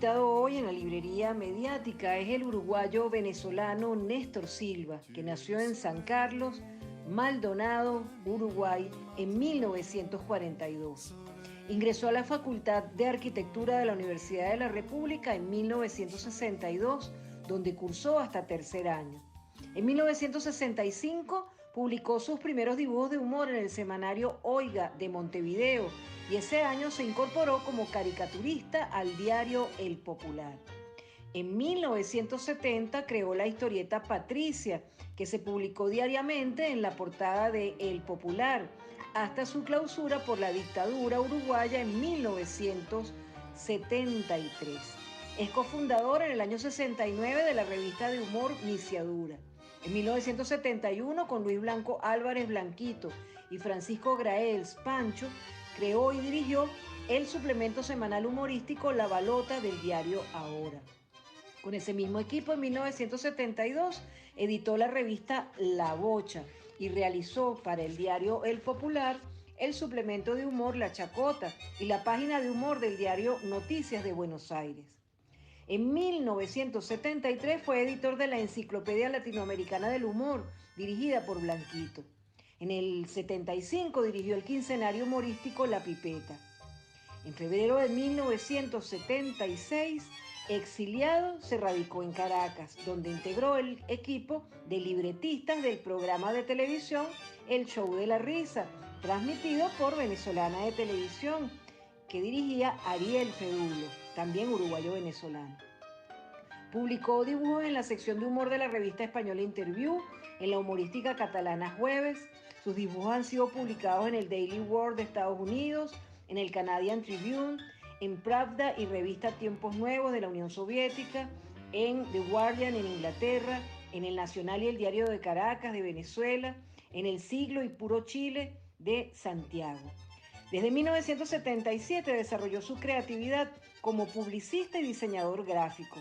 invitado hoy en la librería mediática es el uruguayo venezolano Néstor Silva, que nació en San Carlos, Maldonado, Uruguay, en 1942. Ingresó a la Facultad de Arquitectura de la Universidad de la República en 1962, donde cursó hasta tercer año. En 1965 publicó sus primeros dibujos de humor en el semanario Oiga de Montevideo y ese año se incorporó como caricaturista al diario El Popular. En 1970 creó la historieta Patricia, que se publicó diariamente en la portada de El Popular, hasta su clausura por la dictadura uruguaya en 1973. Es cofundador en el año 69 de la revista de humor Misiadura. En 1971, con Luis Blanco Álvarez Blanquito y Francisco Graels Pancho, creó y dirigió el suplemento semanal humorístico La Balota del diario Ahora. Con ese mismo equipo, en 1972, editó la revista La Bocha y realizó para el diario El Popular el suplemento de humor La Chacota y la página de humor del diario Noticias de Buenos Aires. En 1973 fue editor de la Enciclopedia Latinoamericana del Humor, dirigida por Blanquito. En el 75 dirigió el quincenario humorístico La Pipeta. En febrero de 1976, exiliado, se radicó en Caracas, donde integró el equipo de libretistas del programa de televisión El Show de la Risa, transmitido por Venezolana de Televisión, que dirigía Ariel Fedulo, también uruguayo-venezolano. Publicó dibujos en la sección de humor de la revista española Interview, en la humorística catalana Jueves. Sus dibujos han sido publicados en el Daily World de Estados Unidos, en el Canadian Tribune, en Pravda y revista Tiempos Nuevos de la Unión Soviética, en The Guardian en Inglaterra, en el Nacional y el Diario de Caracas de Venezuela, en El Siglo y Puro Chile de Santiago. Desde 1977 desarrolló su creatividad como publicista y diseñador gráfico.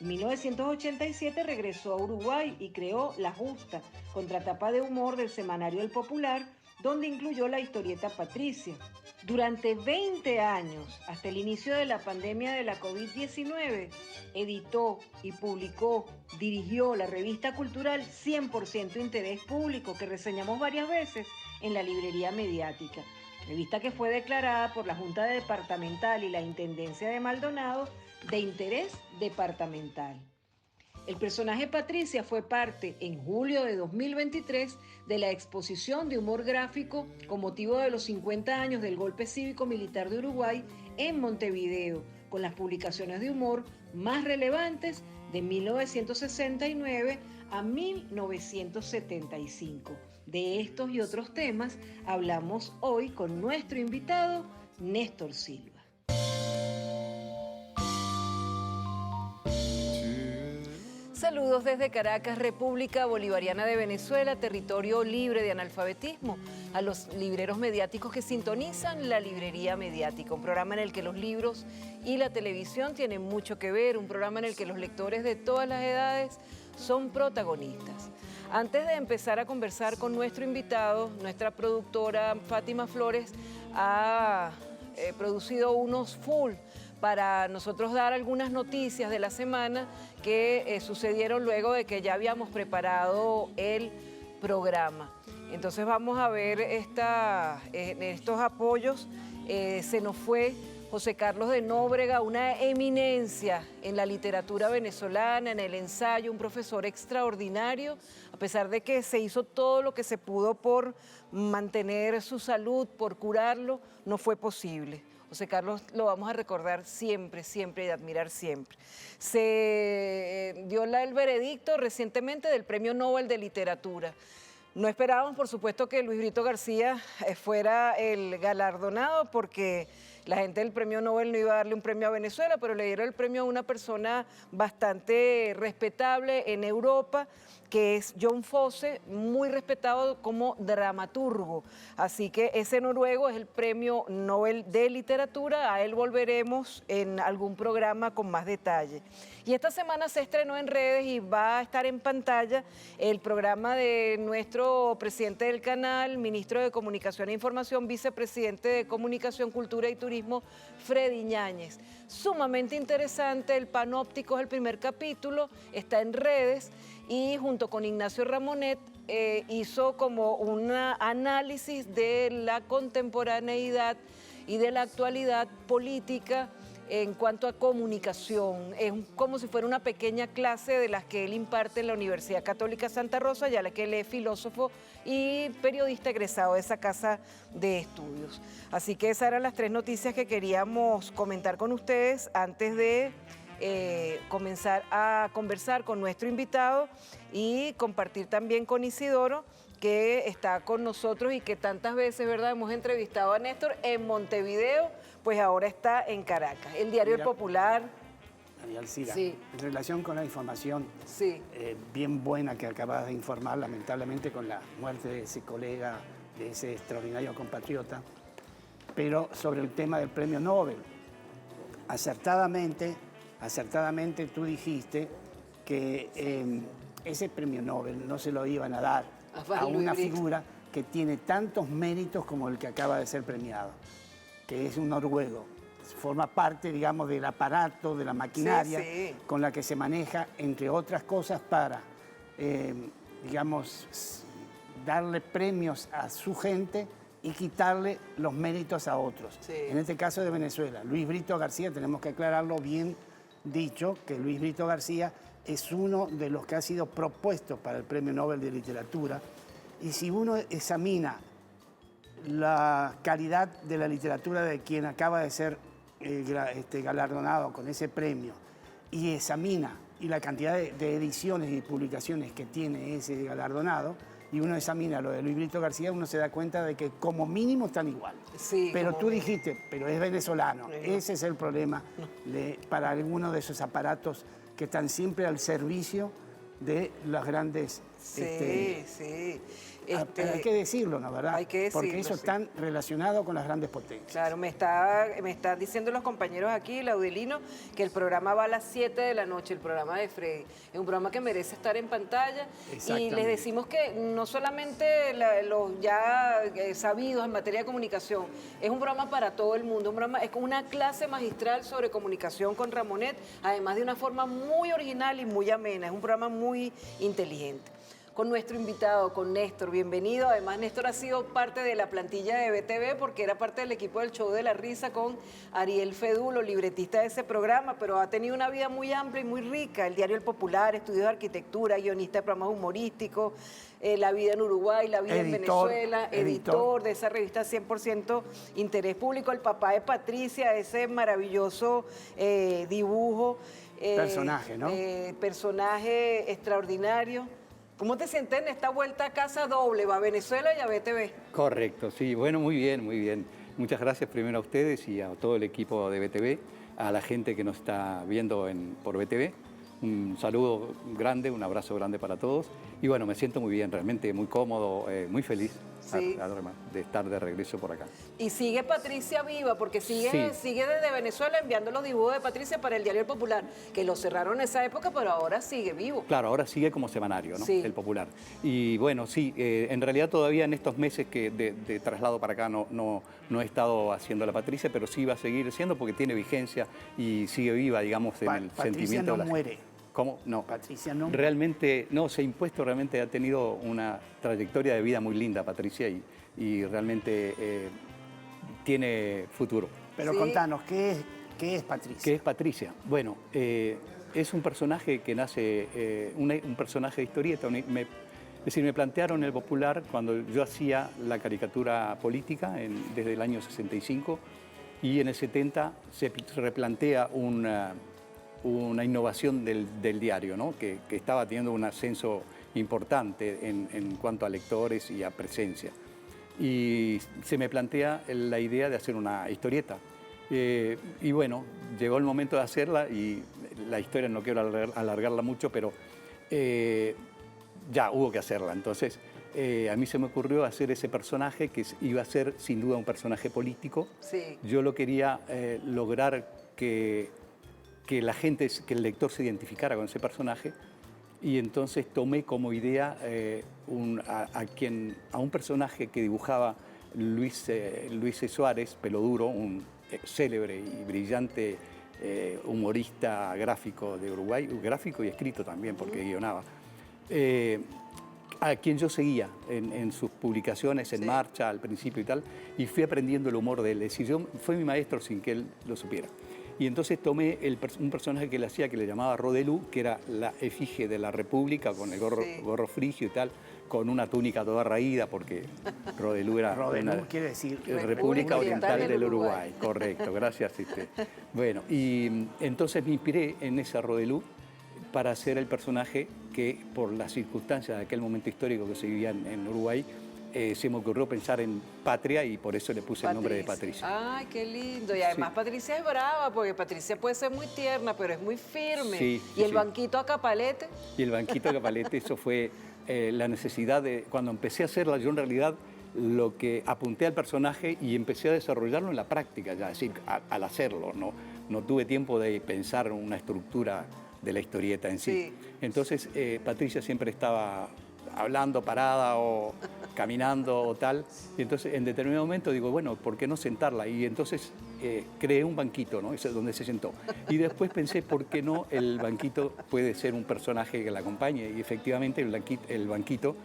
En 1987 regresó a Uruguay y creó La Justa, contratapa de humor del semanario El Popular, donde incluyó la historieta Patricia. Durante 20 años, hasta el inicio de la pandemia de la COVID-19, editó y publicó, dirigió la revista cultural 100% Interés Público, que reseñamos varias veces en la librería mediática. Revista que fue declarada por la Junta Departamental y la Intendencia de Maldonado de interés departamental. El personaje Patricia fue parte, en julio de 2023, de la exposición de humor gráfico con motivo de los 50 años del golpe cívico-militar de Uruguay en Montevideo, con las publicaciones de humor más relevantes de 1969 a 1975. De estos y otros temas hablamos hoy con nuestro invitado, Néstor Silva. Saludos desde Caracas, República Bolivariana de Venezuela, territorio libre de analfabetismo, a los libreros mediáticos que sintonizan la librería mediática, un programa en el que los libros y la televisión tienen mucho que ver, un programa en el que los lectores de todas las edades son protagonistas. Antes de empezar a conversar con nuestro invitado, nuestra productora Fátima Flores ha producido unos full para nosotros dar algunas noticias de la semana que sucedieron luego de que ya habíamos preparado el programa. Entonces vamos a ver estos apoyos. Se nos fue José Carlos de Nóbrega, una eminencia en la literatura venezolana, en el ensayo, un profesor extraordinario, a pesar de que se hizo todo lo que se pudo por mantener su salud, por curarlo, no fue posible. José Carlos lo vamos a recordar siempre, siempre y admirar siempre. Se dio el veredicto recientemente del Premio Nobel de Literatura. No esperábamos, por supuesto, que Luis Brito García fuera el galardonado, porque la gente del Premio Nobel no iba a darle un premio a Venezuela, pero le dieron el premio a una persona bastante respetable en Europa, que es John Fosse, muy respetado como dramaturgo. Así que ese noruego es el Premio Nobel de Literatura. A él volveremos en algún programa con más detalle. Y esta semana se estrenó en redes y va a estar en pantalla el programa de nuestro presidente del canal, ministro de Comunicación e Información, vicepresidente de Comunicación, Cultura y Turismo, Freddy Ñáñez. Sumamente interesante, el Panóptico es el primer capítulo, está en redes y junto con Ignacio Ramonet hizo como un análisis de la contemporaneidad y de la actualidad política en cuanto a comunicación. Es como si fuera una pequeña clase de las que él imparte en la Universidad Católica Santa Rosa, ya que él es filósofo y periodista egresado de esa casa de estudios. Así que esas eran las 3 noticias que queríamos comentar con ustedes antes de comenzar a conversar con nuestro invitado y compartir también con Isidoro, que está con nosotros y que tantas veces, ¿verdad?, hemos entrevistado a Néstor en Montevideo, pues ahora está en Caracas. El diario El Popular. María Alcira, sí. En relación con la información sí. Bien buena que acabas de informar, lamentablemente con la muerte de ese colega, de ese extraordinario compatriota, pero sobre el tema del premio Nobel, acertadamente tú dijiste que ese premio Nobel no se lo iban a dar a una figura que tiene tantos méritos como el que acaba de ser premiado, que es un noruego. Forma parte, digamos, del aparato, de la maquinaria con la que se maneja, entre otras cosas, para, digamos, darle premios a su gente y quitarle los méritos a otros. En este caso de Venezuela, Luis Brito García, tenemos que aclararlo bien dicho, que Luis Brito García es uno de los que ha sido propuesto para el Premio Nobel de Literatura, y si uno examina la calidad de la literatura de quien acaba de ser galardonado con ese premio y examina la cantidad de ediciones y publicaciones que tiene ese galardonado, y uno examina lo de Luis Brito García, uno se da cuenta de que como mínimo están igual. Sí, pero tú dijiste, pero es venezolano. Ese es el problema para algunos de esos aparatos que están siempre al servicio de las grandes... hay que decirlo, ¿no? ¿Verdad? Hay que decirlo, porque eso está relacionado con las grandes potencias. Claro, me están diciendo los compañeros aquí, Laudelino, que el programa va a las 7 de la noche, el programa de Freddy. Es un programa que merece estar en pantalla. Y les decimos que no solamente los ya sabidos en materia de comunicación, es un programa para todo el mundo. Es una clase magistral sobre comunicación con Ramonet, además de una forma muy original y muy amena. Es un programa muy inteligente. Con nuestro invitado, con Néstor, bienvenido. Además, Néstor ha sido parte de la plantilla de BTV porque era parte del equipo del Show de la Risa con Ariel Fedulo, libretista de ese programa, pero ha tenido una vida muy amplia y muy rica. El diario El Popular, estudios de arquitectura, guionista de programas humorísticos, La vida en Uruguay, La vida en Venezuela, editor de esa revista 100% Interés Público, el papá de Patricia, ese maravilloso dibujo. Personaje, ¿no? Personaje extraordinario. ¿Cómo te sientes en esta vuelta a casa doble? Va a Venezuela y a BTV. Correcto, sí. Bueno, muy bien, muy bien. Muchas gracias primero a ustedes y a todo el equipo de BTV, a la gente que nos está viendo por BTV. Un saludo grande, un abrazo grande para todos. Y bueno, me siento muy bien, realmente muy cómodo, muy feliz de estar de regreso por acá. Y sigue Patricia viva, porque sigue desde Venezuela enviando los dibujos de Patricia para el Diario El Popular, que lo cerraron en esa época, pero ahora sigue vivo. Claro, ahora sigue como semanario, ¿no? El Popular. Y bueno, sí, en realidad todavía en estos meses que de traslado para acá no he estado haciendo la Patricia, pero sí va a seguir siendo porque tiene vigencia y sigue viva, digamos, en el sentimiento. No muere. ¿Cómo? No. Patricia no. Realmente, no, se ha impuesto, realmente ha tenido una trayectoria de vida muy linda, Patricia, y realmente tiene futuro. Pero contanos, ¿qué es Patricia? ¿Qué es Patricia? Bueno, es un personaje que nace, un personaje de historieta. Es decir, me plantearon en El Popular cuando yo hacía la caricatura política desde el año 65, y en el 70 se replantea una innovación del diario, ¿no? que estaba teniendo un ascenso importante en cuanto a lectores y a presencia. Y se me plantea la idea de hacer una historieta. Y bueno, llegó el momento de hacerla, y la historia no quiero alargarla mucho, pero ya hubo que hacerla. Entonces, a mí se me ocurrió hacer ese personaje que iba a ser sin duda un personaje político. Sí. Yo lo quería lograr que la gente, que el lector se identificara con ese personaje, y entonces tomé como idea a un personaje que dibujaba Luis C. Suárez, Peloduro, un célebre y brillante humorista gráfico de Uruguay, gráfico y escrito también porque guionaba, a quien yo seguía en sus publicaciones, en Marcha al principio y tal, y fui aprendiendo el humor de él. Es decir, fue mi maestro sin que él lo supiera. Y entonces tomé un personaje que él hacía, que le llamaba Rodelú, que era la efigie de la República, con el gorro frigio y tal, con una túnica toda raída, porque Rodelú era quiere decir República Oriental del Uruguay. Correcto, gracias. Bueno, y entonces me inspiré en esa Rodelú para hacer el personaje que, por las circunstancias de aquel momento histórico que se vivía en Uruguay, se me ocurrió pensar en Patria y por eso le puse el nombre de Patricia. Ay, qué lindo. Y además Patricia es brava, porque Patricia puede ser muy tierna, pero es muy firme. Sí, y el banquito a Capalete. Y el banquito a Capalete, eso fue la necesidad de... Cuando empecé a hacerla, yo en realidad lo que apunté al personaje y empecé a desarrollarlo en la práctica, ya, es decir, al hacerlo. No tuve tiempo de pensar en una estructura de la historieta en sí. Entonces, Patricia siempre estaba hablando parada o caminando o tal, y entonces en determinado momento digo, bueno, ¿por qué no sentarla? Y entonces creé un banquito, ¿no? Ese es donde se sentó. Y después pensé, ¿por qué no el banquito puede ser un personaje que la acompañe? Y efectivamente el banquito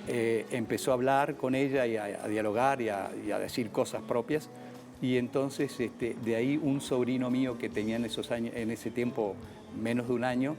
empezó a hablar con ella y a dialogar y a decir cosas propias. Y entonces de ahí un sobrino mío que tenía en esos años, en ese tiempo menos de un año,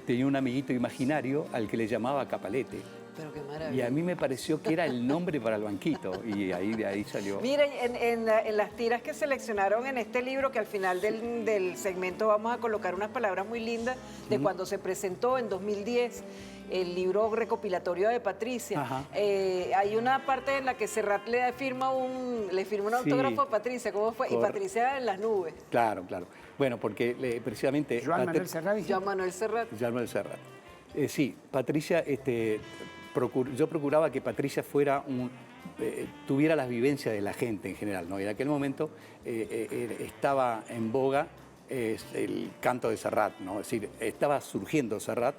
tenía un amiguito imaginario al que le llamaba Capalete. Pero qué maravilla. Y a mí me pareció que era el nombre para el banquito, y de ahí salió. Miren, en las tiras que seleccionaron en este libro, que al final del segmento vamos a colocar unas palabras muy lindas de cuando se presentó en 2010 el libro recopilatorio de Patricia. Hay una parte en la que Serrat le firma un autógrafo a Patricia. ¿Cómo fue? Y Patricia en las nubes. Claro, claro. Bueno, porque precisamente... Joan Manuel Serrat. Joan Manuel Serrat. Joan Manuel Serrat. Sí, Patricia, yo procuraba que Patricia fuera tuviera las vivencias de la gente en general, ¿no? Y en aquel momento estaba en boga el canto de Serrat, ¿no? Es decir, estaba surgiendo Serrat,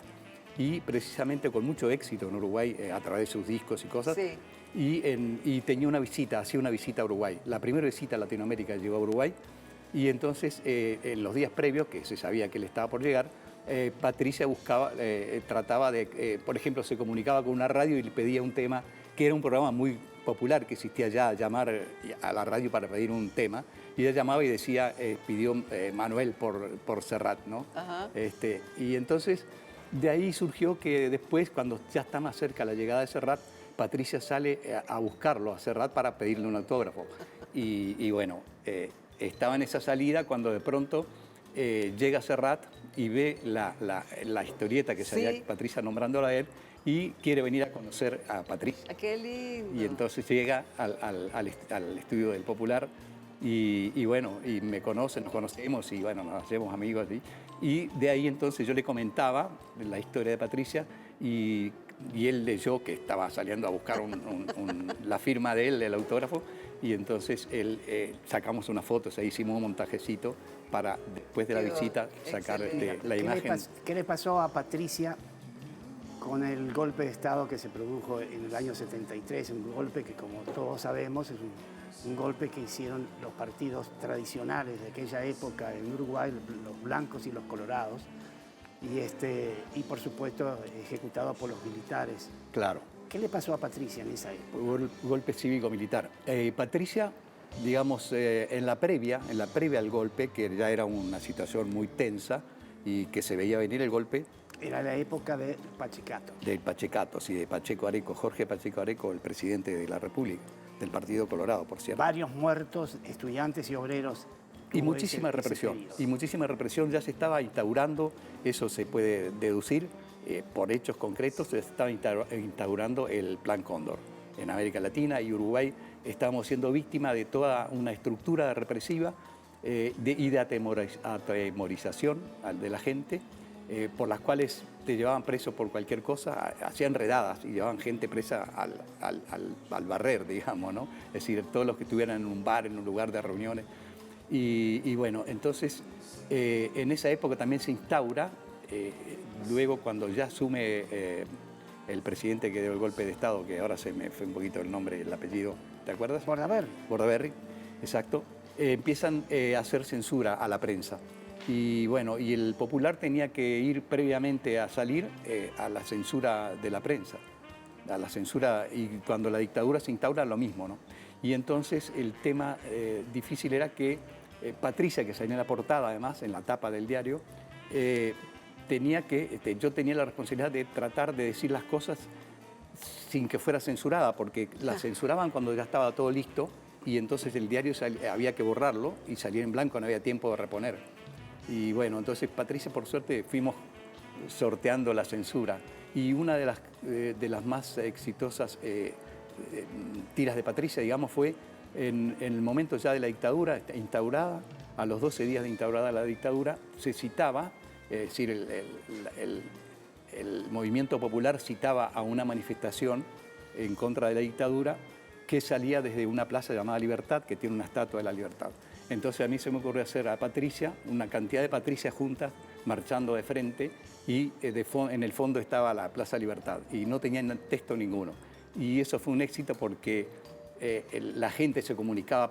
y precisamente con mucho éxito en Uruguay a través de sus discos y cosas. Sí. Y tenía una visita, hacía una visita a Uruguay. La primera visita a Latinoamérica llegó a Uruguay, y entonces en los días previos, que se sabía que él estaba por llegar, Patricia trataba de, por ejemplo, se comunicaba con una radio y le pedía un tema, que era un programa muy popular que existía ya, llamar a la radio para pedir un tema, y ella llamaba y decía, pidió Manuel por Serrat, ¿no? Y entonces de ahí surgió que después, cuando ya está más cerca la llegada de Serrat, Patricia sale a buscarlo a Serrat para pedirle un autógrafo. Y bueno, estaba en esa salida cuando de pronto llega Serrat y ve la historieta que salía Patricia nombrándola a él, y quiere venir a conocer a Patricia. ¡Qué lindo! Y entonces llega al estudio del Popular y bueno, y me conocen, nos conocemos y bueno, nos hacemos amigos. Y de ahí entonces yo le comentaba la historia de Patricia y él leyó que estaba saliendo a buscar la firma de él, el autógrafo, y entonces sacamos unas fotos, ahí hicimos un montajecito para después de la visita sacar la imagen. ¿Qué le pasó a Patricia con el golpe de Estado que se produjo en el año 73? Un golpe que, como todos sabemos, es un golpe que hicieron los partidos tradicionales de aquella época en Uruguay, los blancos y los colorados, y por supuesto ejecutado por los militares. Claro. ¿Qué le pasó a Patricia en esa época? Golpe cívico-militar. Patricia, digamos, en la previa al golpe, que ya era una situación muy tensa y que se veía venir el golpe. Era la época de Pachecato. Del Pachecato, sí, de Pacheco Areco, Jorge Pacheco Areco, el presidente de la República, del Partido Colorado, por cierto. Varios muertos, estudiantes y obreros. Y muchísima represión. Y muchísima represión. Ya se estaba instaurando, eso se puede deducir, por hechos concretos, se estaba instaurando el Plan Cóndor. En América Latina y Uruguay estábamos siendo víctimas de toda una estructura represiva y de atemorización de la gente. por las cuales te llevaban preso por cualquier cosa, hacían redadas y llevaban gente presa al barrer, digamos, ¿no? Es decir, todos los que estuvieran en un bar, en un lugar de reuniones. Y bueno, entonces en esa época también se instaura, luego cuando ya asume el presidente que dio el golpe de Estado, que ahora se me fue un poquito el nombre y el apellido, ¿te acuerdas? Bordaberry. Bordaberry, exacto. Empiezan a hacer censura a la prensa. Y bueno, y el Popular tenía que ir previamente a salir a la censura de la prensa, a la censura, y cuando la dictadura se instaura lo mismo, ¿no? Y entonces el tema difícil era que Patricia, que salía en la portada además, en la tapa del diario, yo tenía la responsabilidad de tratar de decir las cosas sin que fuera censurada, porque la censuraban cuando ya estaba todo listo y entonces el diario había que borrarlo y salía en blanco, no había tiempo de reponer. Y bueno, entonces Patricia, por suerte, fuimos sorteando la censura. Y una de las más exitosas tiras de Patricia, digamos, fue en el momento ya de la dictadura instaurada, a los 12 días de instaurada la dictadura, se citaba, es decir, el movimiento popular citaba a una manifestación en contra de la dictadura que salía desde una plaza llamada Libertad, que tiene una estatua de la Libertad. Entonces a mí se me ocurrió hacer a Patricia, una cantidad de Patricias juntas, marchando de frente, y en el fondo estaba la Plaza Libertad, y no tenían texto ninguno. Y eso fue un éxito porque la gente se comunicaba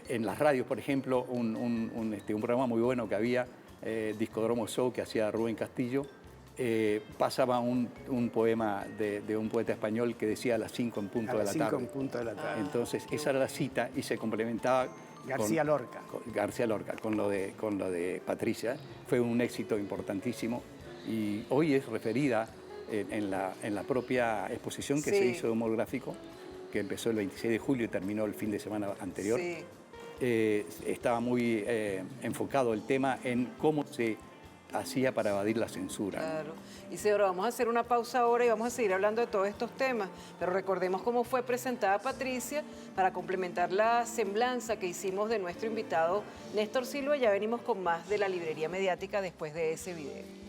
en las radios, por ejemplo, un programa muy bueno que había, Discodromo Show, que hacía Rubén Castillo, pasaba un poema de un poeta español que decía a las 5 en punto de la tarde. 5 en punto de la tarde. Entonces, esa era la cita y se complementaba García Lorca. García Lorca, con lo de Patricia. Fue un éxito importantísimo y hoy es referida en la propia exposición que se hizo de humor gráfico, que empezó el 26 de julio y terminó el fin de semana anterior. Sí. Estaba muy enfocado el tema en cómo se hacía para evadir la censura. Claro. Isidoro, vamos a hacer una pausa ahora y vamos a seguir hablando de todos estos temas, pero recordemos cómo fue presentada Patricia para complementar la semblanza que hicimos de nuestro invitado Néstor Silva. Ya venimos con más de la librería mediática después de ese video.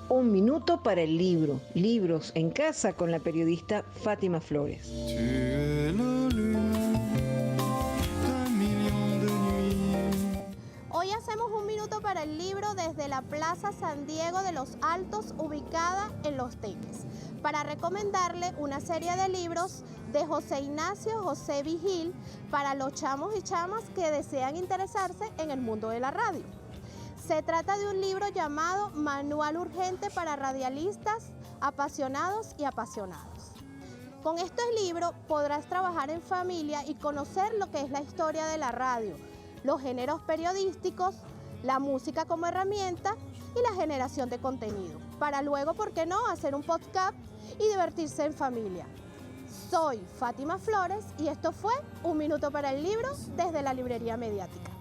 Un minuto para el libro. Libros en casa con la periodista Fátima Flores. Hoy hacemos un minuto para el libro desde la Plaza San Diego de los Altos, ubicada en Los Teques, para recomendarle una serie de libros de José Ignacio José Vigil para los chamos y chamas que desean interesarse en el mundo de la radio. Se trata de un libro llamado Manual Urgente para Radialistas, Apasionados y Apasionados. Con este libro podrás trabajar en familia y conocer lo que es la historia de la radio, los géneros periodísticos, la música como herramienta y la generación de contenido, para luego, ¿por qué no?, hacer un podcast y divertirse en familia. Soy Fátima Flores y esto fue Un Minuto para el Libro desde la Librería Mediática.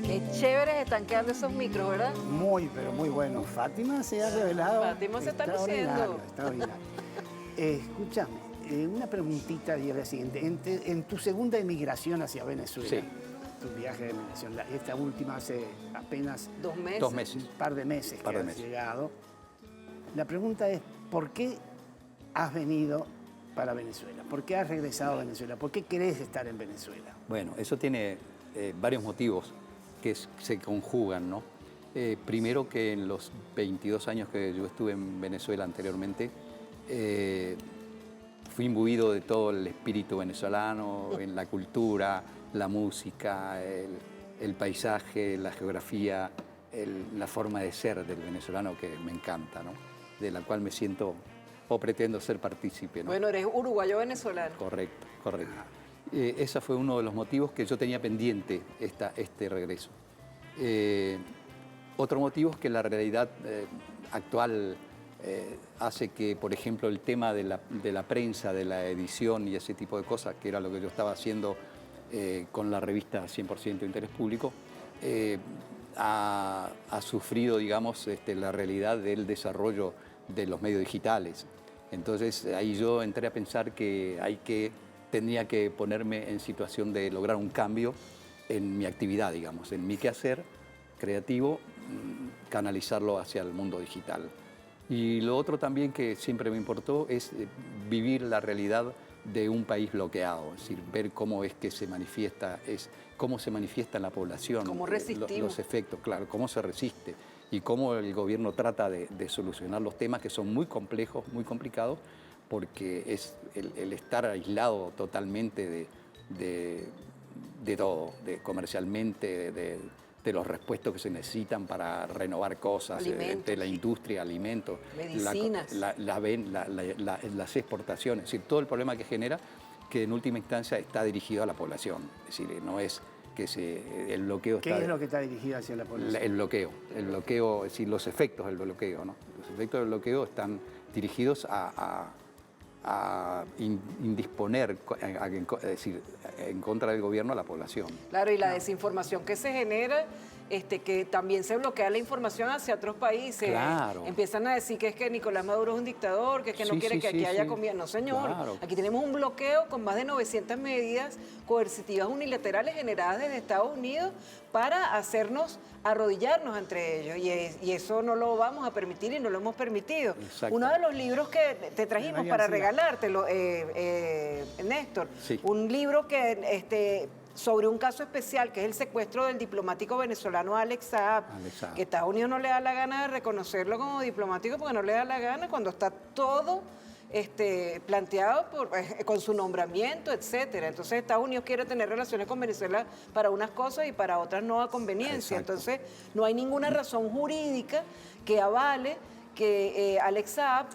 Qué chéveres están quedando esos micros, ¿verdad? Muy, pero muy bueno. Fátima se ha revelado. Fátima se está luciendo. Extraordinario. Escúchame, una preguntita y es la siguiente. En tu segunda emigración hacia Venezuela, Sí. tu viaje de Venezuela, esta última hace apenas 2 meses. 2 meses. un par de meses Par que de has meses. llegado, la pregunta es, ¿por qué has venido para Venezuela? ¿Por qué has regresado a Venezuela? ¿Por qué querés estar en Venezuela? Bueno, eso tiene varios motivos que se conjugan, ¿no? Primero que en los 22 años que yo estuve en Venezuela anteriormente, fui imbuido de todo el espíritu venezolano, en la cultura, la música, el paisaje, la geografía, la forma de ser del venezolano que me encanta, ¿no? De la cual me siento o pretendo ser partícipe, ¿no? Bueno, eres uruguayo-venezolano. Correcto, correcto. Ese fue uno de los motivos que yo tenía pendiente este regreso. Otro motivo es que la realidad actual hace que, por ejemplo, el tema de la prensa, de la edición y ese tipo de cosas, que era lo que yo estaba haciendo con la revista 100% de Interés Público, ha sufrido, digamos, la realidad del desarrollo de los medios digitales. Entonces ahí yo entré a pensar que tendría que ponerme en situación de lograr un cambio en mi actividad, digamos, en mi quehacer creativo, canalizarlo hacia el mundo digital. Y lo otro también que siempre me importó es vivir la realidad de un país bloqueado, es decir, ver cómo es que se manifiesta, cómo se manifiesta en la población. ¿Cómo resistimos? Los efectos, claro, cómo se resiste y cómo el gobierno trata de solucionar los temas que son muy complejos, muy complicados, porque es el estar aislado totalmente de todo, comercialmente, de los repuestos que se necesitan para renovar cosas, de la industria, alimentos, medicinas, las exportaciones, es decir, todo el problema que genera, que en última instancia está dirigido a la población, es decir, no es que el bloqueo ¿Qué es lo que está dirigido hacia la población? El bloqueo, es decir, los efectos del bloqueo, ¿no? Los efectos del bloqueo están dirigidos a indisponer, es decir, en contra del gobierno a la población. Claro, y la desinformación que se genera, que también se bloquea la información hacia otros países. Claro. Empiezan a decir que es que Nicolás Maduro es un dictador, que es que no quiere que aquí haya comida. No, señor. Claro. Aquí tenemos un bloqueo con más de 900 medidas coercitivas unilaterales generadas desde Estados Unidos para hacernos arrodillarnos entre ellos. Y eso no lo vamos a permitir y no lo hemos permitido. Exacto. Uno de los libros que te trajimos para regalártelo, Néstor, sí. Un libro que sobre un caso especial, que es el secuestro del diplomático venezolano Alex Saab, que Estados Unidos no le da la gana de reconocerlo como diplomático porque no le da la gana cuando está todo planteado con su nombramiento, etcétera. Entonces Estados Unidos quiere tener relaciones con Venezuela para unas cosas y para otras no a conveniencia. Exacto. Entonces no hay ninguna razón jurídica que avale que Alex Saab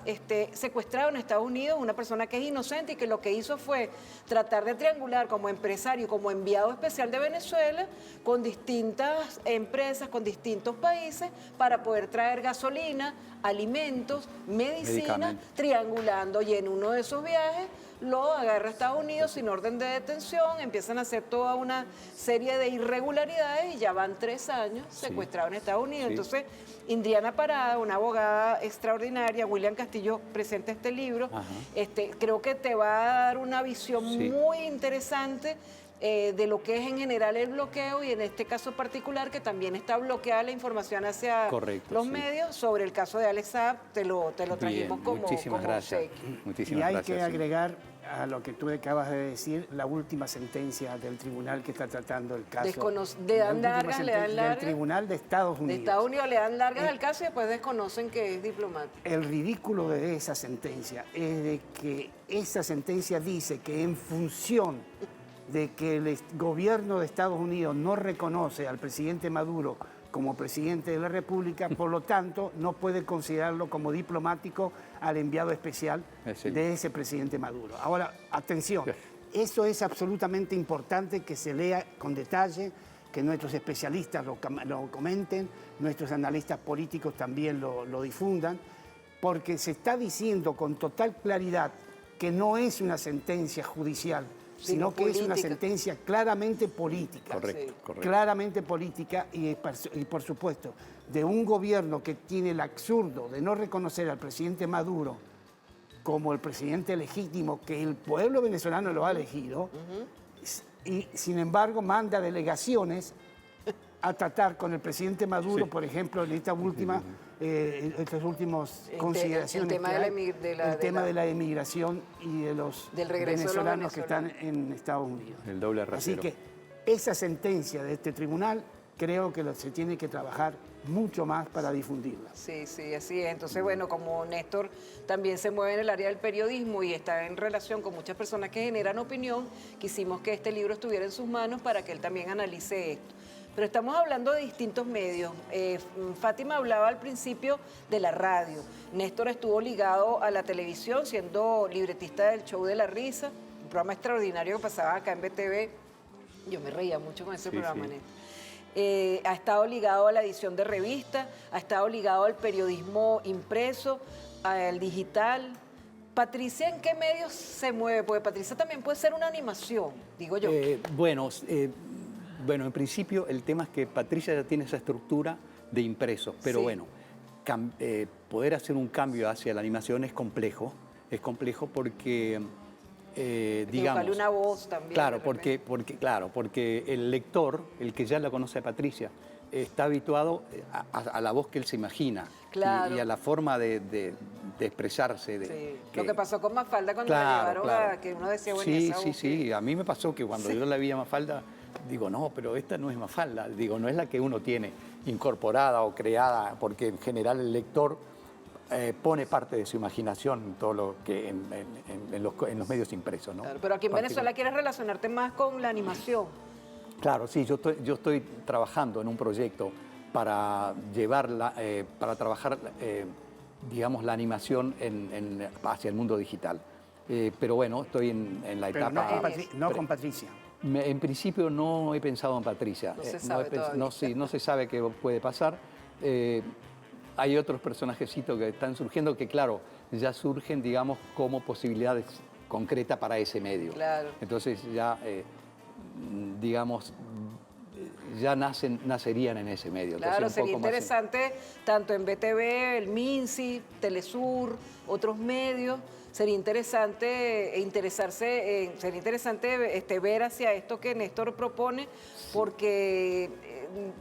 secuestrado en Estados Unidos, una persona que es inocente y que lo que hizo fue tratar de triangular como empresario, como enviado especial de Venezuela, con distintas empresas, con distintos países, para poder traer gasolina, alimentos, medicinas, triangulando. Y en uno de esos viajes lo agarra a Estados Unidos sin orden de detención, empiezan a hacer toda una serie de irregularidades y ya van 3 años secuestrados en Estados Unidos. Sí. Entonces, Indriana Parada, una abogada extraordinaria, William Castillo presenta este libro, creo que te va a dar una visión muy interesante de lo que es en general el bloqueo y en este caso particular que también está bloqueada la información hacia los medios. Sobre el caso de Alex Saab, te lo trajimos como muchísimas gracias. Y hay que agregar a lo que tú acabas de decir, la última sentencia del tribunal que está tratando el caso. ¿Le dan largas? Del Tribunal de Estados Unidos. De Estados Unidos le dan largas al caso y después desconocen que es diplomático. El ridículo de esa sentencia es de que esa sentencia dice que en función de que el gobierno de Estados Unidos no reconoce al presidente Maduro como presidente de la República, por lo tanto, no puede considerarlo como diplomático al enviado especial de ese presidente Maduro. Ahora, atención, eso es absolutamente importante que se lea con detalle, que nuestros especialistas lo comenten, nuestros analistas políticos también lo difundan, porque se está diciendo con total claridad que no es una sentencia judicial, sino que es una sentencia claramente política. Correcto, correcto. Claramente política y por supuesto, de un gobierno que tiene el absurdo de no reconocer al presidente Maduro como el presidente legítimo que el pueblo venezolano lo ha elegido, y sin embargo manda delegaciones a tratar con el presidente Maduro, por ejemplo, en esta última, estas últimas consideraciones. El tema de la emigración y de los venezolanos que están en Estados Unidos. El doble rasero. Así que esa sentencia de este tribunal creo que se tiene que trabajar mucho más para difundirla. Sí, sí, así es. Entonces, bueno, como Néstor también se mueve en el área del periodismo y está en relación con muchas personas que generan opinión, quisimos que este libro estuviera en sus manos para que él también analice esto. Pero estamos hablando de distintos medios. Fátima hablaba al principio de la radio. Néstor estuvo ligado a la televisión, siendo libretista del Show de la Risa, un programa extraordinario que pasaba acá en BTV. Yo me reía mucho con ese programa, Néstor. Ha estado ligado a la edición de revistas, ha estado ligado al periodismo impreso, al digital. Patricia, ¿en qué medios se mueve? Porque Patricia también puede ser una animación, digo yo. Bueno, en principio el tema es que Patricia ya tiene esa estructura de impresos, pero bueno, poder hacer un cambio hacia la animación es complejo porque, digamos... Buscarle una voz también. Claro, porque el lector, el que ya la conoce a Patricia, está habituado a la voz que él se imagina y a la forma de expresarse. Lo que pasó con Mafalda cuando la llevaron que uno decía, bueno, Sí, a mí me pasó que cuando yo la vi a Mafalda, digo, no, pero esta no es Mafalda, digo, no es la que uno tiene incorporada o creada, porque en general el lector pone parte de su imaginación en todo lo que en los medios impresos, ¿no? Claro, pero aquí en Venezuela quieres relacionarte más con la animación. Claro, sí, yo estoy trabajando en un proyecto para llevarla, para trabajar, digamos, la animación hacia el mundo digital. Pero bueno, estoy en la etapa... No con Patricia. En principio no he pensado en Patricia. No se sabe todavía. No se sabe qué puede pasar. Hay otros personajecitos que están surgiendo que, claro, ya surgen, digamos, como posibilidades concretas para ese medio. Claro. Entonces ya, digamos, ya nacerían en ese medio. Claro, entonces, sería interesante, tanto en BTV, el MINSI, Telesur, otros medios. Sería interesante ver hacia esto que Néstor propone, porque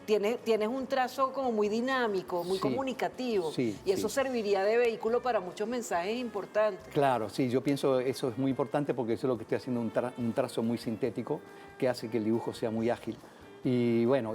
tienes un trazo como muy dinámico, muy comunicativo, y eso serviría de vehículo para muchos mensajes importantes. Claro, sí, yo pienso eso es muy importante porque eso es lo que estoy haciendo, un trazo muy sintético que hace que el dibujo sea muy ágil. Y bueno,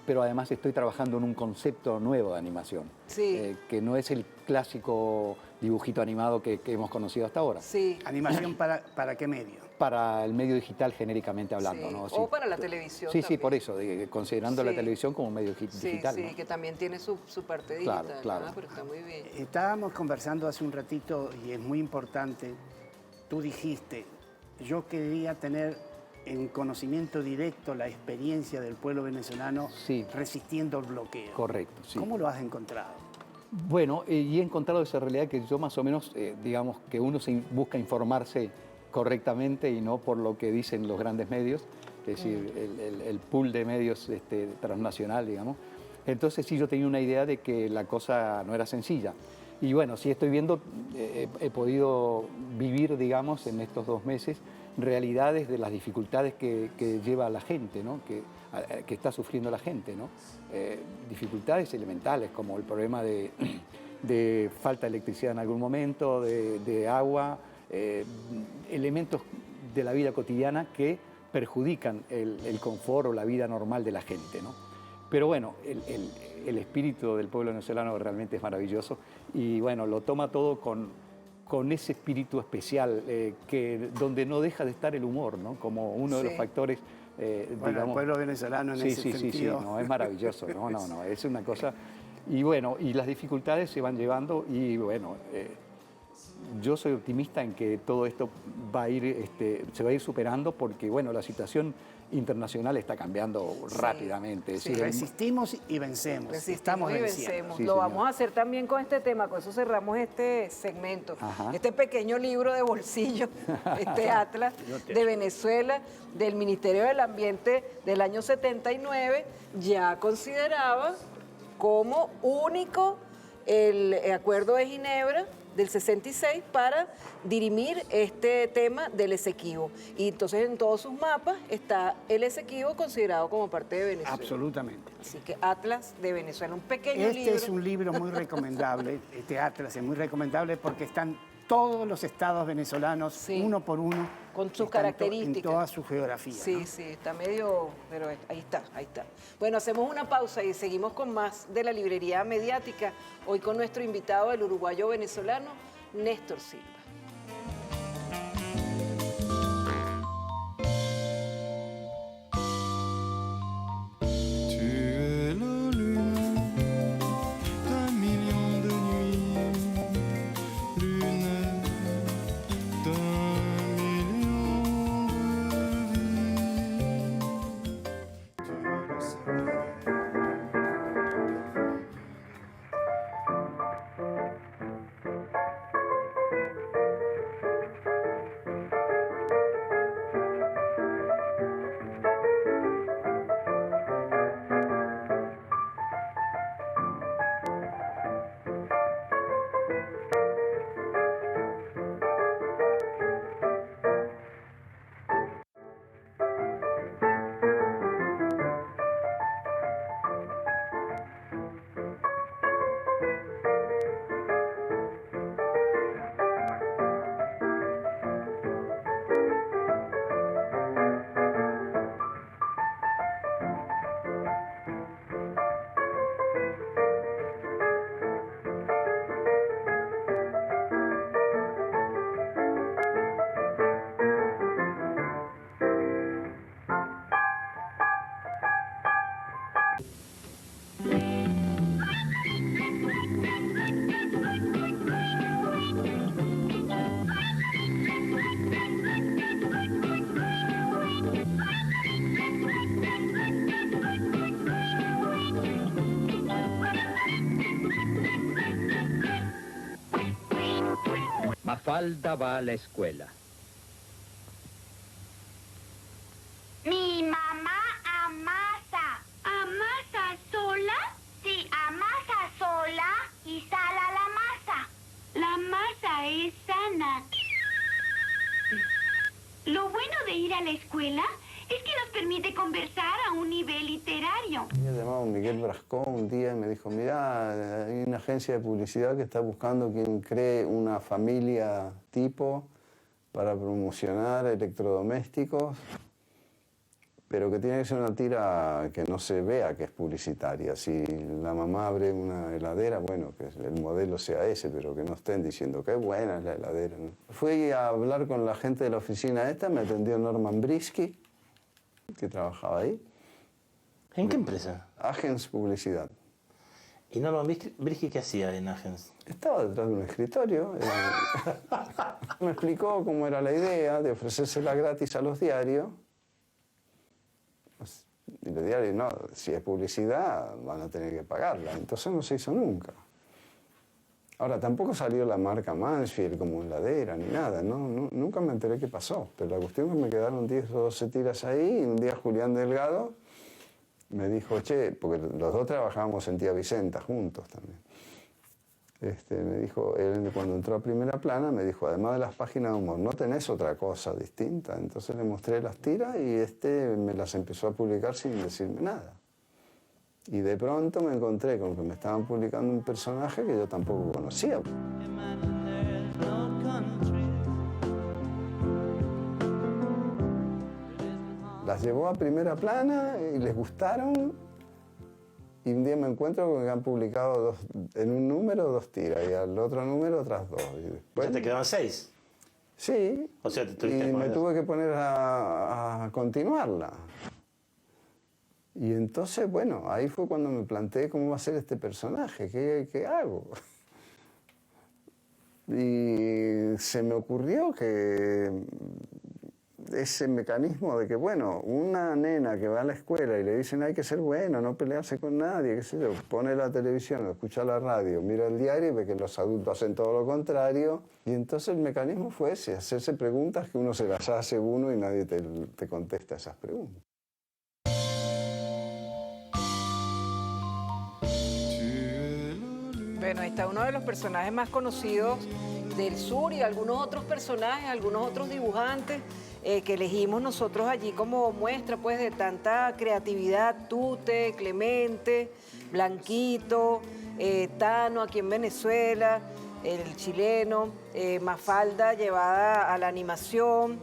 pero además estoy trabajando en un concepto nuevo de animación, que no es el clásico dibujito animado que hemos conocido hasta ahora. Sí. ¿Animación para qué medio? Para el medio digital genéricamente hablando, ¿no? O para la televisión Sí, también. por eso, considerando la televisión como un medio digital. Sí, ¿no? que también tiene su parte digital. Claro. Pero está muy bien. Estábamos conversando hace un ratito y es muy importante. Tú dijiste, yo quería tener en conocimiento directo la experiencia del pueblo venezolano resistiendo el bloqueo. Correcto, sí. ¿Cómo lo has encontrado? Bueno, y he encontrado esa realidad que yo más o menos, digamos, que uno busca informarse correctamente y no por lo que dicen los grandes medios, es decir, el pool de medios transnacional, digamos. Entonces sí, yo tenía una idea de que la cosa no era sencilla. Y bueno, sí estoy viendo, he podido vivir, digamos, en estos 2 meses, realidades de las dificultades que lleva la gente, ¿no? que está sufriendo la gente, ¿no? Dificultades elementales como el problema de falta de electricidad en algún momento, de agua, elementos de la vida cotidiana que perjudican el confort o la vida normal de la gente, ¿no? Pero bueno, el espíritu del pueblo venezolano realmente es maravilloso y bueno, lo toma todo con ese espíritu especial donde no deja de estar el humor, ¿no? Como uno de los factores, bueno, digamos... el pueblo venezolano en ese sentido. Sí, no, es maravilloso, no, es una cosa... Y bueno, y las dificultades se van llevando y bueno, yo soy optimista en que todo esto va a ir, se va a ir superando porque bueno, la situación internacional está cambiando rápidamente. Sí, resistimos y vencemos. Estamos venciendo. Sí, lo vamos a hacer también con este tema, con eso cerramos este segmento. Este pequeño libro de bolsillo, este Atlas de Venezuela, del Ministerio del Ambiente del año 79, ya consideraba como único el Acuerdo de Ginebra del 66 para dirimir este tema del Esequibo. Y entonces en todos sus mapas está el Esequibo considerado como parte de Venezuela. Absolutamente. Así que Atlas de Venezuela, un pequeño libro. Este es un libro muy recomendable, este Atlas es muy recomendable porque están todos los estados venezolanos, uno por uno, con sus características. En toda su geografía. Sí, ¿no? Sí, está medio, pero ahí está, ahí está. Bueno, hacemos una pausa y seguimos con más de la librería mediática, hoy con nuestro invitado, el uruguayo venezolano, Néstor Silva. Mafalda va a la escuela. Mi mamá amasa. ¿Amasa sola? Sí, amasa sola y sala la masa. La masa es sana. Lo bueno de ir a la escuela es que nos permite conversar a un nivel literario. Me llamaba Miguel Brascó un día y me dijo, mirá, hay una agencia de publicidad que está buscando quien cree una familia tipo para promocionar electrodomésticos, pero que tiene que ser una tira que no se vea que es publicitaria. Si la mamá abre una heladera, bueno, que el modelo sea ese, pero que no estén diciendo qué buena es la heladera, ¿no? Fui a hablar con la gente de la oficina esta, me atendió Norman Brisky, que trabajaba ahí. ¿En qué empresa? Agens Publicidad. ¿Y Norman Brisky qué hacía en Agens? Estaba detrás de un escritorio. Me explicó cómo era la idea de ofrecérsela gratis a los diarios. Y los diarios, no, si es publicidad, van a tener que pagarla. Entonces no se hizo nunca. Ahora, tampoco salió la marca Mansfield como heladera ni nada, ¿no? Nunca me enteré qué pasó. Pero la cuestión es que me quedaron 10 o 12 tiras ahí y un día Julián Delgado me dijo, che, porque los dos trabajábamos en Tía Vicenta juntos también. Me dijo, él cuando entró a Primera Plana, me dijo, además de las páginas de humor, ¿no tenés otra cosa distinta? Entonces le mostré las tiras y me las empezó a publicar sin decirme nada. Y de pronto me encontré con que me estaban publicando un personaje que yo tampoco conocía. las llevó a primera plana y les gustaron. Y un día me encuentro con que han publicado en un número 2 tiras y al otro número otras 2. Y después, ¿Ya te quedaban 6? Sí. O sea, te tuviste que y me poner- tuve que poner a continuarla. Y entonces, bueno, ahí fue cuando me planteé cómo va a ser este personaje, qué hago. Y se me ocurrió que ese mecanismo de que, bueno, una nena que va a la escuela y le dicen hay que ser bueno, no pelearse con nadie, qué sé yo, pone la televisión, escucha la radio, mira el diario y ve que los adultos hacen todo lo contrario. Y entonces el mecanismo fue ese, hacerse preguntas que uno se las hace uno y nadie te contesta esas preguntas. Bueno, ahí está uno de los personajes más conocidos del sur y algunos otros personajes, algunos otros dibujantes que elegimos nosotros allí como muestra pues de tanta creatividad. Tute, Clemente, Blanquito, Tano aquí en Venezuela, el chileno, Mafalda llevada a la animación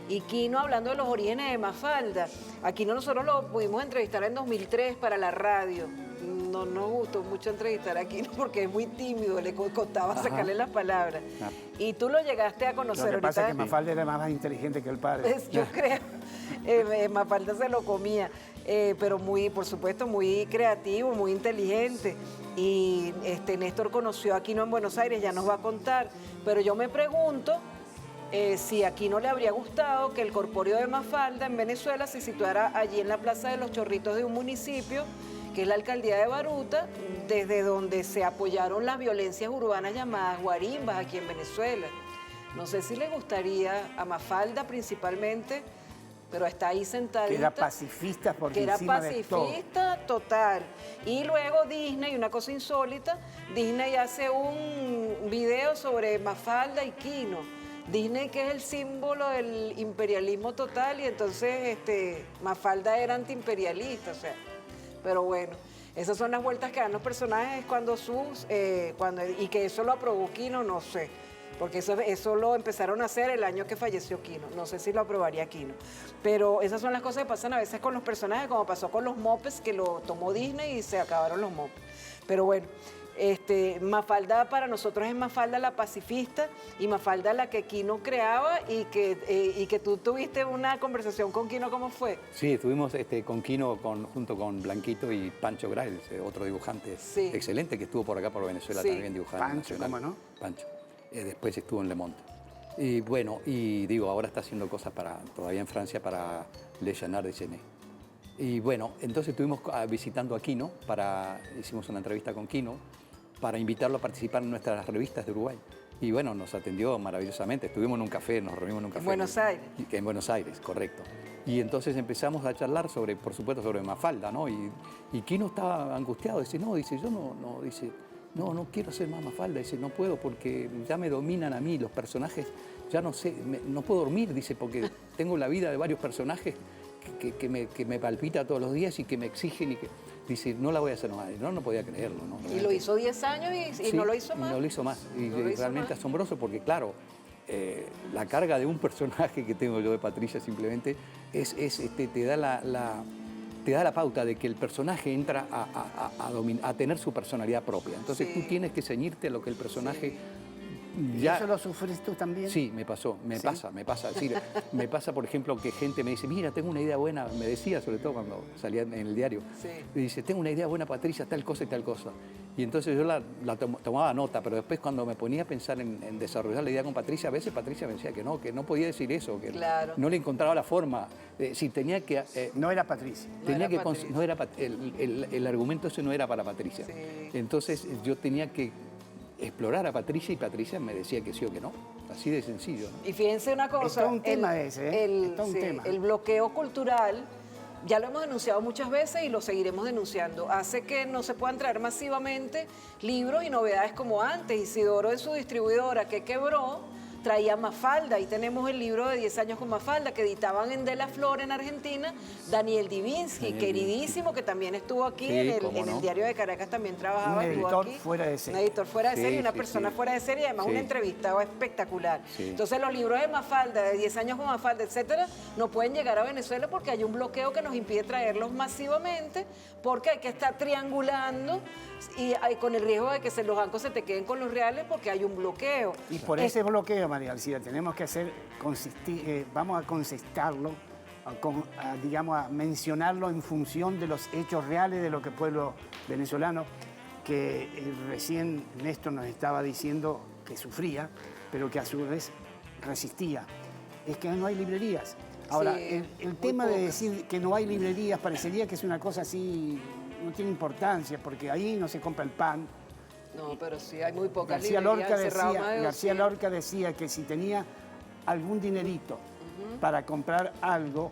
y Quino hablando de los orígenes de Mafalda. A Quino nosotros lo pudimos entrevistar en 2003 para la radio. No nos gustó mucho entrevistar a Quino porque es muy tímido, le costaba sacarle las palabras. Y tú lo llegaste a conocer Lo que pasa es que ahorita. Mafalda era más inteligente que el padre. Yo creo, Mafalda se lo comía, pero muy, por supuesto, muy creativo, muy inteligente. Y Néstor conoció a Quino en Buenos Aires, ya nos va a contar. Pero yo me pregunto si a Quino le habría gustado que el corpóreo de Mafalda en Venezuela se situara allí en la Plaza de los Chorritos de un municipio, que es la alcaldía de Baruta, desde donde se apoyaron las violencias urbanas llamadas guarimbas aquí en Venezuela. No sé si le gustaría a Mafalda principalmente, pero está ahí sentadita. Que era pacifista porque Que era encima de todo. pacifista total. Y luego Disney, una cosa insólita, Disney hace un video sobre Mafalda y Quino. Disney, que es el símbolo del imperialismo total, y entonces Mafalda era antiimperialista, o sea. Pero bueno, esas son las vueltas que dan los personajes y que eso lo aprobó Quino, no sé. Porque eso lo empezaron a hacer el año que falleció Quino. No sé si lo aprobaría Quino. Pero esas son las cosas que pasan a veces con los personajes, como pasó con los Muppets, que lo tomó Disney y se acabaron los Muppets. Pero bueno, Mafalda para nosotros es Mafalda la pacifista y Mafalda la que Quino creaba y que tú tuviste una conversación con Quino, ¿cómo fue? Sí, estuvimos con Quino junto con Blanquito y Pancho Grael, otro dibujante excelente que estuvo por acá por Venezuela también dibujando. Pancho, nacional. ¿cómo no? Pancho. Después estuvo en Le Monde. Y bueno, ahora está haciendo cosas todavía en Francia para Le Canard de Genet. Y bueno, entonces estuvimos visitando a Quino, hicimos una entrevista con Quino para invitarlo a participar en nuestras revistas de Uruguay. Y bueno, nos atendió maravillosamente. Estuvimos en un café, nos reunimos en un café. En Buenos Aires. En Buenos Aires, correcto. Y entonces empezamos a charlar por supuesto, sobre Mafalda, ¿no? Y Quino estaba angustiado, dice, no quiero ser más Mafalda, dice, no puedo porque ya me dominan a mí los personajes, ya no sé, no puedo dormir, dice, porque tengo la vida de varios personajes que me palpita todos los días y que me exigen y que... Dice, no la voy a hacer más. No podía creerlo. ¿No? Y lo hizo 10 años y no lo hizo más. No lo hizo más. Y realmente asombroso porque, claro, la carga de un personaje que tengo yo de Patricia simplemente te da la pauta de que el personaje entra a tener su personalidad propia. Entonces tú tienes que ceñirte a lo que el personaje... ¿Y eso lo sufrís tú también? Sí, me pasa. Sí, me pasa, por ejemplo, que gente me dice, mira, tengo una idea buena, me decía, sobre todo cuando salía en el diario, me dice, tengo una idea buena, Patricia, tal cosa y tal cosa. Y entonces yo la tomaba nota, pero después cuando me ponía a pensar en desarrollar la idea con Patricia, a veces Patricia me decía que no podía decir eso, que no le encontraba la forma. Tenía que... no era Patricia. El argumento ese no era para Patricia. Sí. Entonces yo tenía que explorar a Patricia y Patricia me decía que sí o que no. Así de sencillo, ¿no? Y fíjense una cosa, Es todo un tema ese, es todo un tema. El bloqueo cultural, ya lo hemos denunciado muchas veces y lo seguiremos denunciando, hace que no se puedan traer masivamente libros y novedades como antes. Isidoro en su distribuidora que quebró, traía Mafalda. Ahí tenemos el libro de 10 años con Mafalda, que editaban en De la Flor en Argentina, Daniel Divinsky, queridísimo, que también estuvo aquí Sí, en el Diario de Caracas, también trabajaba. Un estuvo editor aquí. fuera de serie. Un editor fuera de Sí, serie, una sí, persona sí. fuera de serie, y además Sí. un entrevistado espectacular. Sí. Entonces los libros de Mafalda, de 10 años con Mafalda, etcétera, no pueden llegar a Venezuela porque hay un bloqueo que nos impide traerlos masivamente, porque hay que estar triangulando y con el riesgo de que los bancos se te queden con los reales porque hay un bloqueo. Y por ese bloqueo, María García, tenemos que vamos a concestarlo, digamos, a mencionarlo en función de los hechos reales de lo que el pueblo venezolano, que recién Néstor nos estaba diciendo que sufría, pero que a su vez resistía. Es que no hay librerías. Ahora, Sí, el tema de decir que no hay librerías parecería que es una cosa así, no tiene importancia, porque ahí no se compra el pan. No, pero sí, hay muy pocas García librerías, Lorca cerrado más de decía, García 200. Lorca decía que si tenía algún dinerito para comprar algo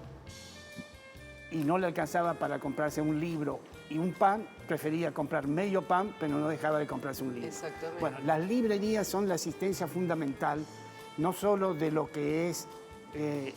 y no le alcanzaba para comprarse un libro y un pan, prefería comprar medio pan, pero no dejaba de comprarse un libro. Exactamente. Bueno, las librerías son la asistencia fundamental, no solo de lo que es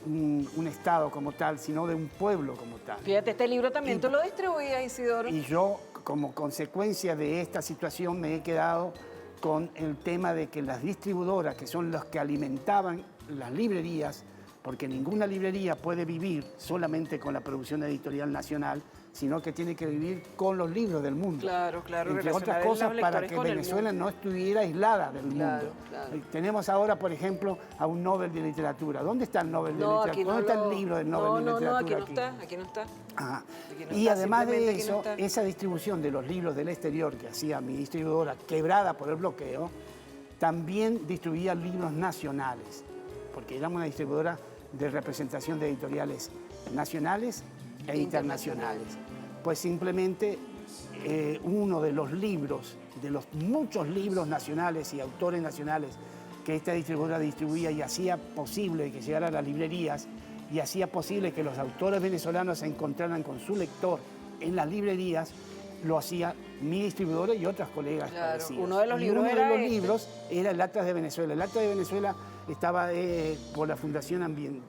un Estado como tal, sino de un pueblo como tal. Fíjate, este libro también tú lo distribuías, Isidoro. Y yo, como consecuencia de esta situación, me he quedado con el tema de que las distribuidoras, que son los que alimentaban las librerías, porque ninguna librería puede vivir solamente con la producción editorial nacional, sino que tiene que vivir con los libros del mundo. Claro, claro. Entre otras relacionar cosas, los para lectores que con el Venezuela mundo. no estuviera aislada del Claro, mundo. claro. Tenemos ahora, por ejemplo, a un Nobel de Literatura. ¿Dónde está el Nobel de No, Literatura? aquí no ¿Dónde está lo- el libro del Nobel no, de no, Literatura? no, aquí no está. Ajá. Aquí no Y está, además de simplemente aquí no eso, está. esa distribución de los libros del exterior que hacía mi distribuidora, quebrada por el bloqueo, también distribuía libros nacionales, porque éramos una distribuidora de representación de editoriales nacionales e internacionales. Pues simplemente uno de los libros, de los muchos libros nacionales y autores nacionales que esta distribuidora distribuía y hacía posible que llegara a las librerías y hacía posible que los autores venezolanos se encontraran con su lector en las librerías, lo hacía mi distribuidora y otras colegas Claro, parecidas. uno de los Y libros uno de era los este. libros era el Atlas de Venezuela. El Atlas de Venezuela estaba por la Fundación Ambiental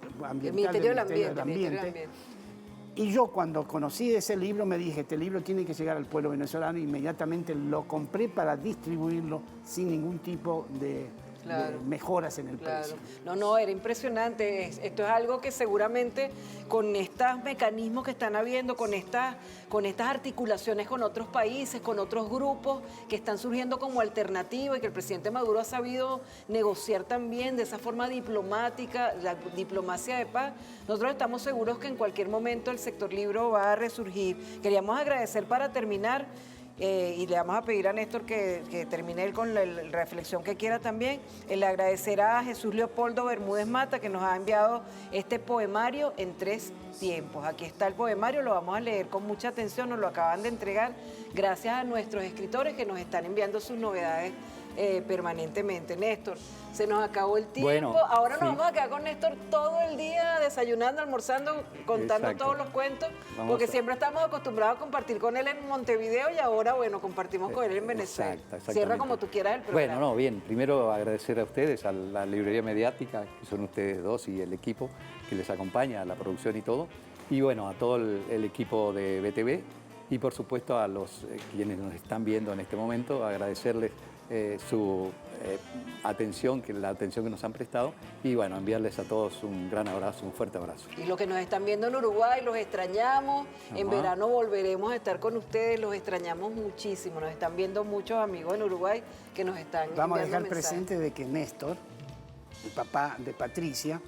El Ministerio del del Ambiente. Y yo cuando conocí ese libro me dije, este libro tiene que llegar al pueblo venezolano, e inmediatamente lo compré para distribuirlo sin ningún tipo de mejoras en el precio. No, era impresionante. Esto es algo que seguramente con estos mecanismos que están habiendo, con estas articulaciones con otros países, con otros grupos que están surgiendo como alternativa y que el presidente Maduro ha sabido negociar también de esa forma diplomática, la diplomacia de paz, nosotros estamos seguros que en cualquier momento el sector libro va a resurgir. Queríamos agradecer para terminar. Y le vamos a pedir a Néstor que termine él con la reflexión que quiera también. Le agradecerá a Jesús Leopoldo Bermúdez Mata, que nos ha enviado este poemario en 3 tiempos. Aquí está el poemario, lo vamos a leer con mucha atención, nos lo acaban de entregar, gracias a nuestros escritores que nos están enviando sus novedades permanentemente. Néstor, se nos acabó el tiempo. Bueno, ahora nos sí. vamos a quedar con Néstor todo el día, desayunando, almorzando, contando Exacto. todos los cuentos, Vamos porque a- siempre estamos acostumbrados a compartir con él en Montevideo y ahora, bueno, compartimos con él en Venezuela. Exactamente. Cierra como tú quieras el programa. Bueno, no, bien. Primero agradecer a ustedes, a la librería mediática, que son ustedes dos y el equipo que les acompaña, a la producción y todo. Y bueno, a todo el equipo de BTV y por supuesto a los quienes nos están viendo en este momento, agradecerles su atención, la atención que nos han prestado y bueno, enviarles a todos un gran abrazo, un fuerte abrazo. Y los que nos están viendo en Uruguay, los extrañamos. En Ajá. verano volveremos a estar con ustedes, los extrañamos muchísimo. Nos están viendo muchos amigos en Uruguay que nos están Vamos a enviando dejar mensajes. presente de que Néstor, el papá de Patricia,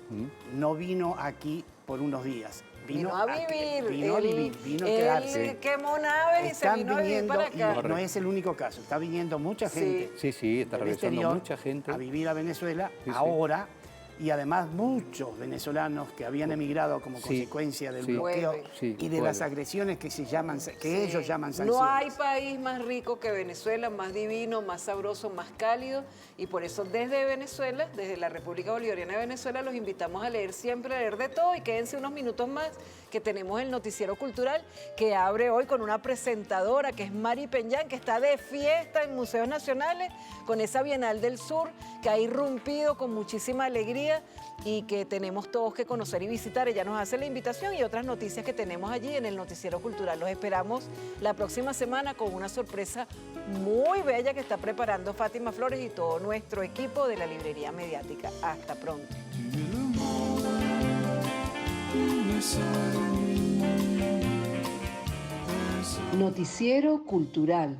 no vino aquí por unos días. Vino a vivir. Vino a vivir, vino a él quedarse. quemó naves y se Están vino a vivir viniendo, para y acá. no es el único caso, está viniendo mucha Sí. gente Sí, está del regresando exterior mucha gente. a vivir a Venezuela Sí, sí. ahora y además muchos venezolanos que habían emigrado como consecuencia del bloqueo y de las agresiones que ellos llaman sanciones. No hay país más rico que Venezuela, más divino, más sabroso, más cálido, y por eso desde Venezuela, desde la República Bolivariana de Venezuela, los invitamos a leer siempre, a leer de todo, y quédense unos minutos más que tenemos el Noticiero Cultural, que abre hoy con una presentadora que es Mari Penyán, que está de fiesta en museos nacionales con esa Bienal del Sur que ha irrumpido con muchísima alegría y que tenemos todos que conocer y visitar. Ella nos hace la invitación y otras noticias que tenemos allí en el Noticiero Cultural. Los esperamos la próxima semana con una sorpresa muy bella que está preparando Fátima Flores y todo nuestro equipo de la Librería Mediática. Hasta pronto. Noticiero Cultural.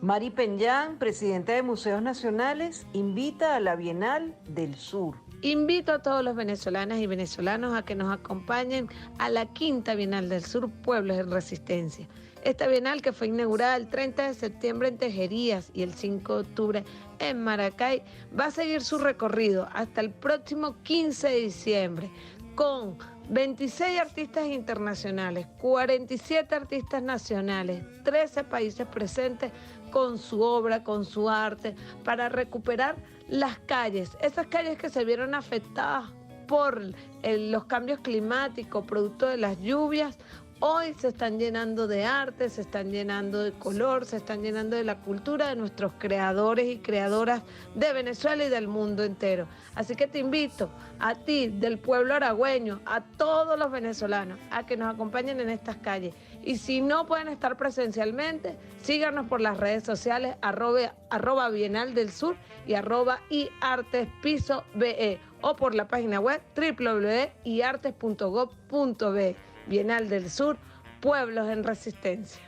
Mari Penyán, presidenta de Museos Nacionales, invita a la Bienal del Sur. Invito a todos los venezolanas y venezolanos a que nos acompañen a la quinta Bienal del Sur, Pueblos en Resistencia. Esta Bienal, que fue inaugurada el 30 de septiembre en Tejerías y el 5 de octubre en Maracay, va a seguir su recorrido hasta el próximo 15 de diciembre con 26 artistas internacionales, 47 artistas nacionales, 13 países presentes con su obra, con su arte, para recuperar las calles, esas calles que se vieron afectadas por los cambios climáticos, producto de las lluvias. Hoy se están llenando de arte, se están llenando de color, se están llenando de la cultura de nuestros creadores y creadoras de Venezuela y del mundo entero. Así que te invito a ti, del pueblo aragüeño, a todos los venezolanos, a que nos acompañen en estas calles. Y si no pueden estar presencialmente, síganos por las redes sociales, arroba Bienal del Sur y @iartespiso.be, o por la página web www.iartes.gov.be. Bienal del Sur, Pueblos en Resistencia.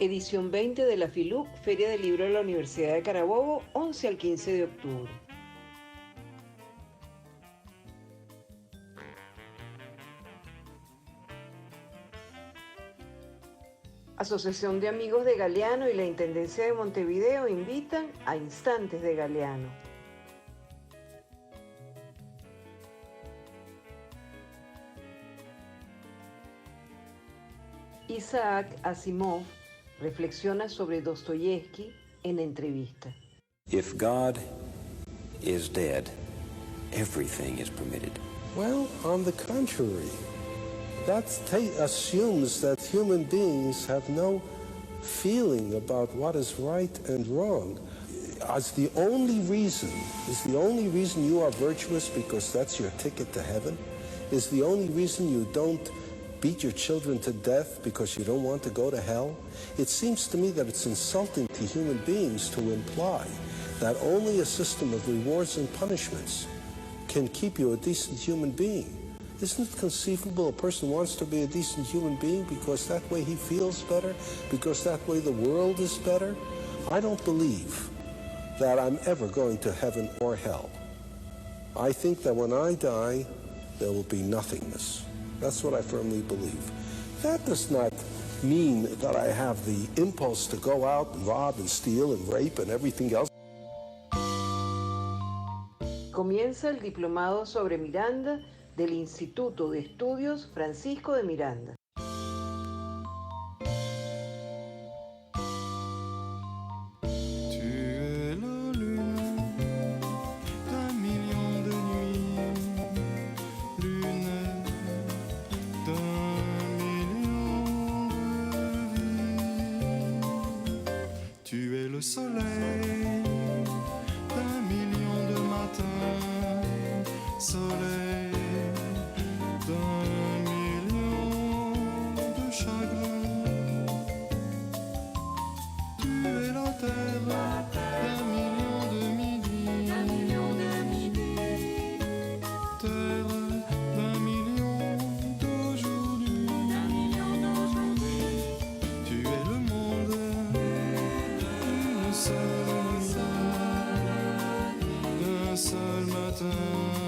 Edición 20 de la FILUC, Feria del Libro de la Universidad de Carabobo, 11 al 15 de octubre. Asociación de Amigos de Galeano y la Intendencia de Montevideo invitan a Instantes de Galeano. Isaac Asimov reflexiona sobre Dostoyevsky en entrevista. If God is dead, everything is permitted. Well, on the contrary, that assumes that human beings have no feeling about what is right and wrong. Is the only reason you are virtuous because that's your ticket to heaven? Is the only reason you don't beat your children to death because you don't want to go to hell? It seems to me that it's insulting to human beings to imply that only a system of rewards and punishments can keep you a decent human being. Isn't it conceivable a person wants to be a decent human being because that way he feels better, because that way the world is better? I don't believe that I'm ever going to heaven or hell. I think that when I die, there will be nothingness. That's what I firmly believe. That does not mean that I have the impulse to go out and rob and steal and rape and everything else. Comienza el diplomado sobre Miranda del Instituto de Estudios Francisco de Miranda. Seul matin.